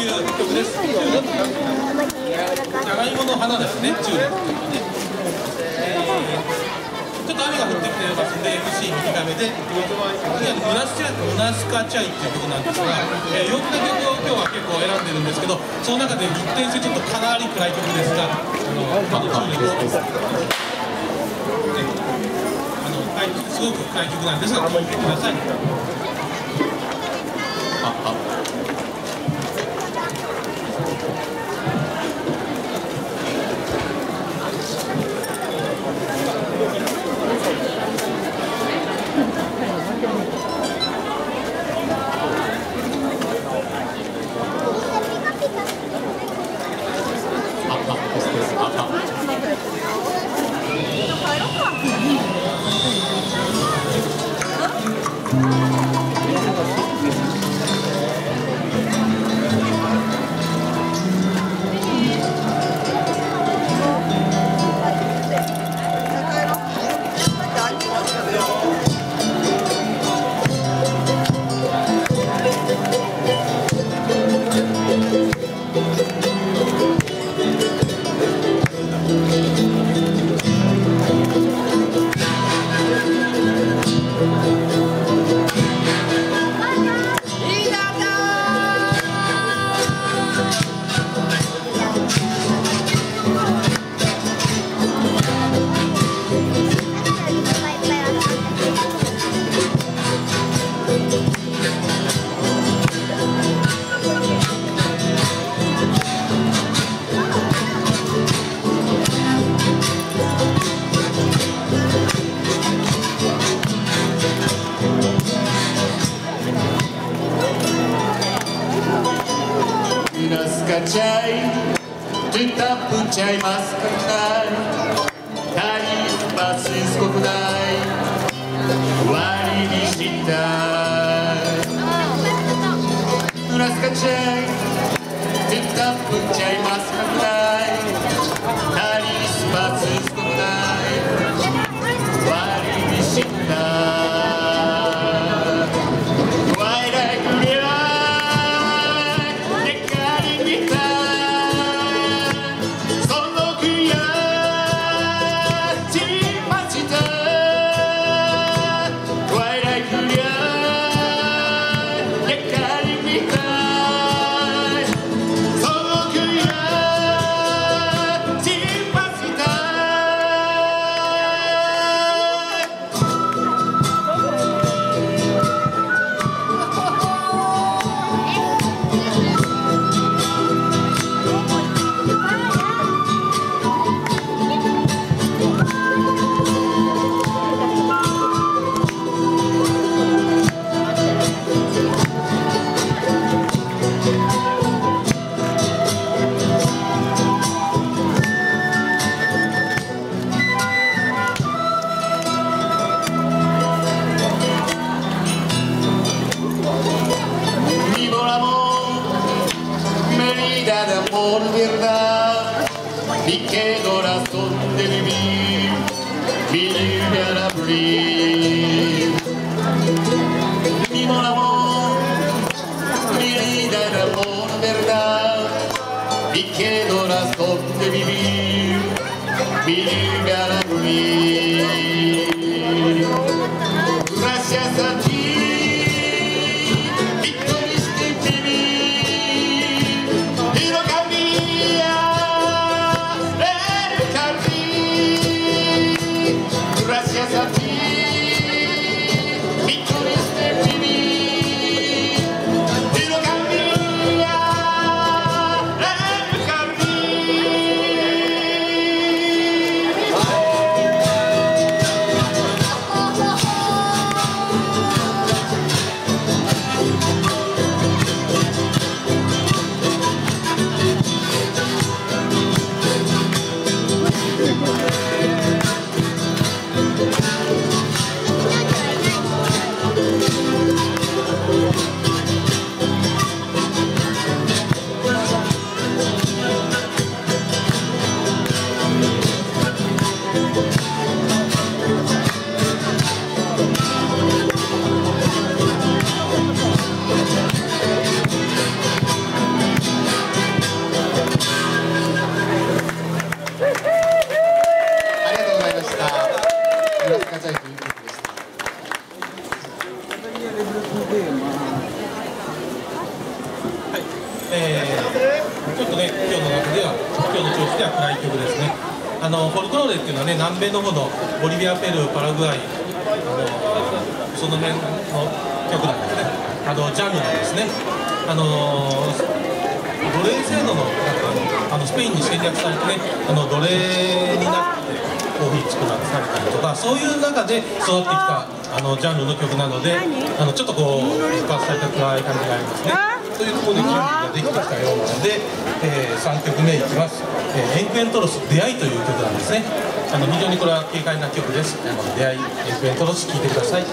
いう曲です。じゃがいもの花ですね、チューリップというね。ちょっと雨が降ってきてますんで MC 短めで、次はムナスカチャイっていう曲なんですが、陽気な曲を今日は結構選んでるんですけど、その中で一点性ちょっとかなり暗い曲ですが、まだチューリップをすごく暗い曲なんですが、聴いてください。Tetap puncai masker Tari basis kokunai Wari di shita Uras kacai Tetap puncai masker Tari basis kokunai Wari di shita Yeah. したいという曲でした。ちょっとね、今日の中では、今日の調子では暗い曲ですね。フォルクローレっていうのはね、南米の方のボリビア、ペルー、パラグアイ、その辺の曲なんですね。ジャンルなんですね。奴隷制度のスペインに侵略されてね、奴隷になってコーヒー作らされたりとか、そういう中で育ってきたジャンルの曲なので、ちょっとこう爆発された暗い感じがありますね。というところで準備ができてきたようなので、3曲目いきます。エンクエントロス出会いという曲なんですね。非常にこれは軽快な曲です。出会い、エンクエントロス聴いてください。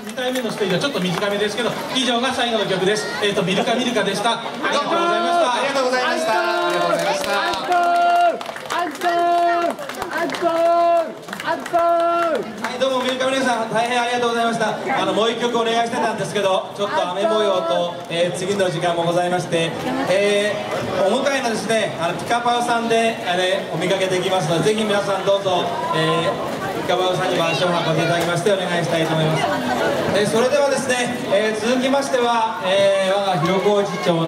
2回目のステージはちょっと短めですけど、以上が最後の曲です。ミルカミルカでした。ありがとうございました。ありがとうございました。ありがとうございました。アンコール、アンコール、アンコール。はい、どうも。いうか皆さん大変ありがとうございました。もう一曲お願いしてたんですけど、ちょっと雨模様と、次の時間もございまして、お迎えのですねピカパウさんで、お見かけできますので、ぜひ皆さんどうぞ、ピカパウさんにも足を運んでいただきましてお願いしたいと思います。それではですね、続きましては、我が広小路町